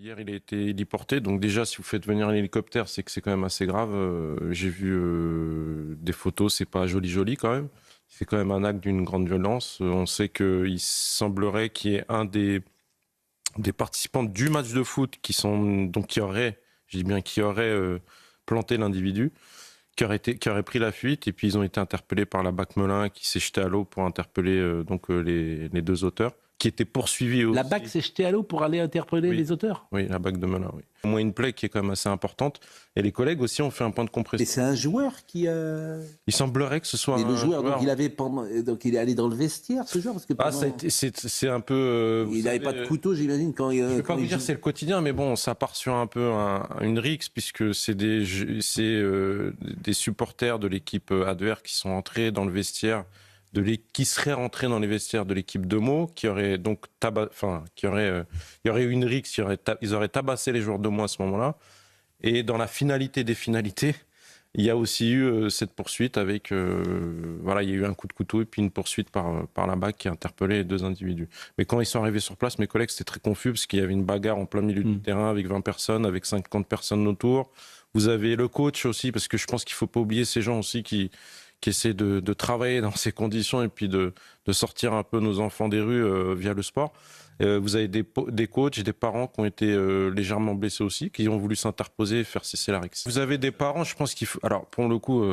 Hier, il a été héliporté. Donc déjà, si vous faites venir un hélicoptère, c'est que c'est quand même assez grave. J'ai vu des photos, c'est pas joli quand même. C'est quand même un acte d'une grande violence. On sait qu'il semblerait qu'il y ait un des participants du match de foot qui aurait, je dis bien qui aurait planté l'individu, qui aurait pris la fuite, et puis ils ont été interpellés par la BAC Melun qui s'est jetée à l'eau pour interpeller les deux auteurs, qui étaient poursuivis aussi. La BAC s'est jetée à l'eau pour aller interpeller les auteurs ? Oui, la BAC de Melun, oui. Au moins une plaie qui est quand même assez importante. Et les collègues aussi ont fait un point de compression. Et c'est un joueur qui... Il semblerait que ce soit un joueur. Donc il est allé dans le vestiaire, ce joueur, parce que c'est un peu... il n'avait pas de couteau, j'imagine, quand il... Je ne peux pas vous dire c'est le quotidien, mais bon, ça part sur un peu une rixe, puisque c'est des supporters de l'équipe adverse qui sont entrés dans le vestiaire, qui seraient rentrés dans les vestiaires de l'équipe de Meaux, qui aurait donc il y aurait eu une rixe, ils auraient tabassé les joueurs de Meaux à ce moment-là. Et dans la finalité des finalités, il y a aussi eu cette poursuite avec, il y a eu un coup de couteau et puis une poursuite par la BAC qui a interpellé les deux individus. Mais quand ils sont arrivés sur place, mes collègues, c'était très confus parce qu'il y avait une bagarre en plein milieu du terrain avec 20 personnes, avec 50 personnes autour. Vous avez le coach aussi, parce que je pense qu'il ne faut pas oublier ces gens aussi qui essaient de travailler dans ces conditions et puis de sortir un peu nos enfants des rues via le sport. Vous avez des coachs, des parents qui ont été légèrement blessés aussi, qui ont voulu s'interposer et faire cesser la rixe. Vous avez des parents, je pense qu'il faut... Alors, pour le coup,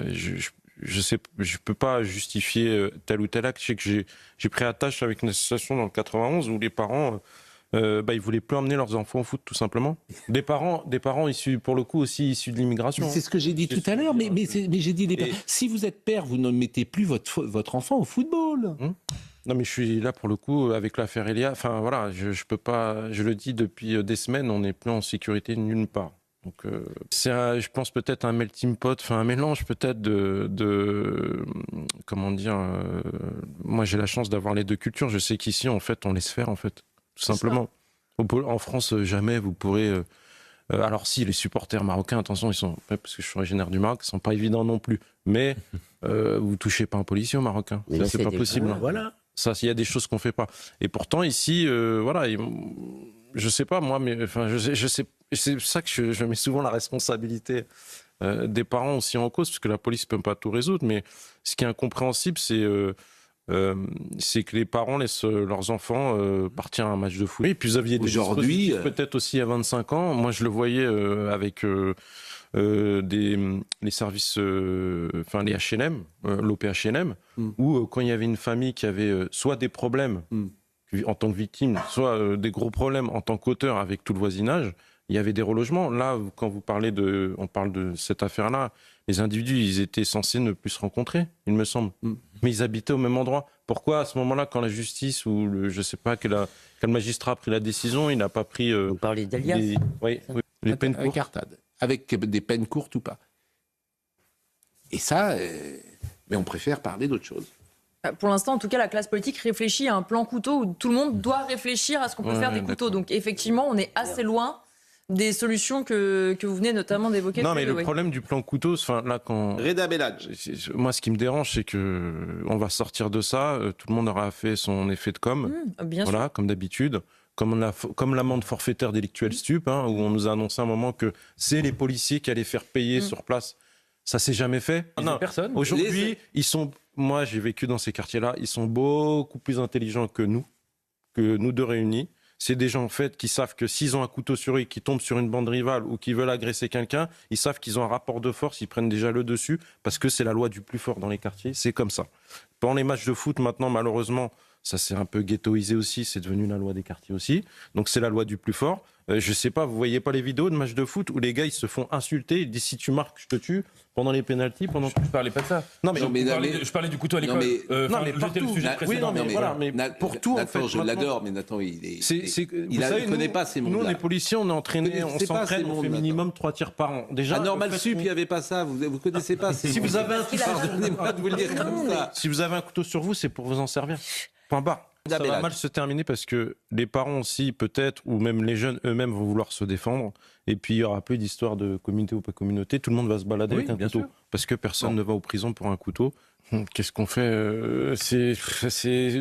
je peux pas justifier tel ou tel acte. Je sais que j'ai pris attache avec une association dans le 91 où les parents... ils voulaient plus emmener leurs enfants au foot, tout simplement. Des parents issus, pour le coup, aussi issus de l'immigration. C'est ce que j'ai dit tout à l'heure, mais j'ai dit si vous êtes père, vous ne mettez plus votre enfant au football. Non, mais je suis là pour le coup avec l'affaire Elia. Enfin voilà, je peux pas. Je le dis depuis des semaines, on n'est plus en sécurité nulle part. Donc je pense peut-être un melting pot, un mélange peut-être de comment dire. Moi, j'ai la chance d'avoir les deux cultures. Je sais qu'ici, en fait, on laisse faire, en fait, tout simplement. En France, jamais vous pourrez. Alors si les supporters marocains, attention, ils sont, parce que je suis originaire du Maroc, ils sont pas évidents non plus. Mais vous touchez pas un policier au Marocain. Ça, c'est pas possible. Voilà. Ça, il y a des choses qu'on fait pas. Et pourtant ici, je sais pas moi, mais je sais. C'est pour ça que je mets souvent la responsabilité des parents aussi en cause, parce que la police peut pas tout résoudre. Mais ce qui est incompréhensible, c'est que les parents laissent leurs enfants partir à un match de foot. Et puis vous aviez des dispositifs peut-être aussi à 25 ans. Moi, je le voyais avec les services, les H&M, l'OP H&M, où quand il y avait une famille qui avait soit des problèmes en tant que victime, soit des gros problèmes en tant qu'auteur avec tout le voisinage, il y avait des relogements. Là, quand on parle de cette affaire-là, les individus, ils étaient censés ne plus se rencontrer, il me semble. Mais ils habitaient au même endroit. Pourquoi, à ce moment-là, quand la justice ou je ne sais pas quel magistrat a pris la décision, il n'a pas pris... Vous parlez d'alias les peines courtes. Incartade, avec des peines courtes ou pas. Et ça, mais on préfère parler d'autre chose. Pour l'instant, en tout cas, la classe politique réfléchit à un plan couteau où tout le monde doit réfléchir à ce qu'on peut faire des couteaux. Donc effectivement, on est assez loin des solutions que vous venez notamment d'évoquer. Non, mais le problème du plan couteau, là, quand... Reda Bellage. Moi, ce qui me dérange, c'est qu'on va sortir de ça, tout le monde aura fait son effet de com', bien sûr. Comme d'habitude, comme l'amende forfaitaire délictuelle stup, où on nous a annoncé à un moment que c'est les policiers qui allaient faire payer sur place. Ça s'est jamais fait. Non, personne. Aujourd'hui, moi, j'ai vécu dans ces quartiers-là, ils sont beaucoup plus intelligents que nous deux réunis. C'est des gens en fait qui savent que s'ils ont un couteau sur eux, qui tombent sur une bande rivale ou qui veulent agresser quelqu'un, ils savent qu'ils ont un rapport de force, ils prennent déjà le dessus parce que c'est la loi du plus fort dans les quartiers, c'est comme ça. Pendant les matchs de foot, maintenant, malheureusement, ça s'est un peu ghettoisé aussi, c'est devenu la loi des quartiers aussi. Donc c'est la loi du plus fort. Je sais pas, vous voyez pas les vidéos de matchs de foot où les gars ils se font insulter, ils disent si tu marques, je te tue pendant les pénaltys, Je parlais pas de ça. Non mais je parlais du couteau à l'école. Mais partout. Pour tout en fait. Je l'adore, mais Nathan il connaît pas ces mondes-là. Nous les policiers, on est entraînés, on s'entraîne, on fait minimum 3 tirs par an. Déjà. À Normal Sup, il y avait pas ça. Vous connaissez pas. Si vous avez un pardonnez-moi de vous le dire comme ça. Si vous avez un couteau sur vous, c'est pour vous en servir. Point barre. Ça va mal se terminer parce que les parents aussi, peut-être, ou même les jeunes eux-mêmes vont vouloir se défendre. Et puis, il n'y aura plus d'histoire de communauté ou pas communauté. Tout le monde va se balader avec un couteau. Sûr. Parce que personne ne va aux prisons pour un couteau. Qu'est-ce qu'on fait c'est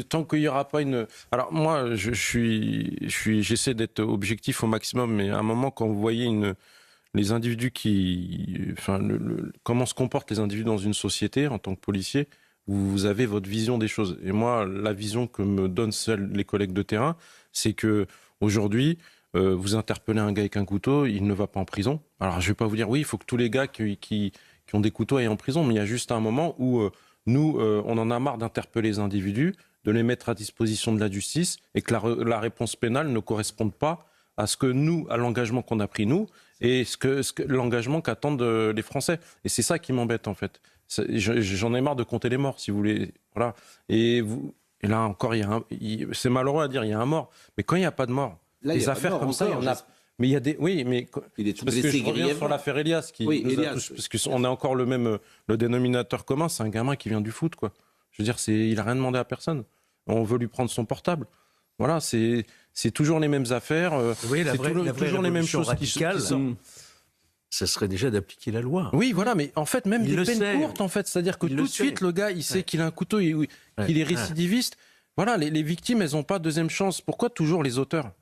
tant qu'il n'y aura pas une... Alors moi, j'essaie d'être objectif au maximum, mais à un moment, quand vous voyez les individus comment se comportent les individus dans une société en tant que policier, vous avez votre vision des choses. Et moi, la vision que me donnent les collègues de terrain, c'est que aujourd'hui, vous interpellez un gars avec un couteau, il ne va pas en prison. Alors je vais pas vous dire, oui, il faut que tous les gars qui ont des couteaux aillent en prison, mais il y a juste un moment où... Nous, on en a marre d'interpeller les individus, de les mettre à disposition de la justice et que la réponse pénale ne corresponde pas à ce que nous, à l'engagement qu'on a pris nous et l'engagement qu'attendent les Français. Et c'est ça qui m'embête en fait. J'en ai marre de compter les morts, si vous voulez. Voilà. Et là encore, c'est malheureux à dire, il y a un mort. Mais quand il n'y a pas de mort, là, les affaires comme ça, il y en a. Mais il y a des, oui, mais il est parce que je reviens sur l'affaire Elias, parce qu'on a encore le dénominateur commun, c'est un gamin qui vient du foot, quoi. Je veux dire, il a rien demandé à personne. On veut lui prendre son portable. Voilà, c'est toujours les mêmes affaires. Oui, c'est toujours les mêmes choses qui sortent. Ça serait déjà d'appliquer la loi. Oui, voilà, mais en fait, même des peines courtes, en fait, c'est-à-dire que tout de suite, le gars, il sait qu'il a un couteau, qu'il est récidiviste. Voilà, les victimes, elles n'ont pas deuxième chance. Pourquoi toujours les auteurs ?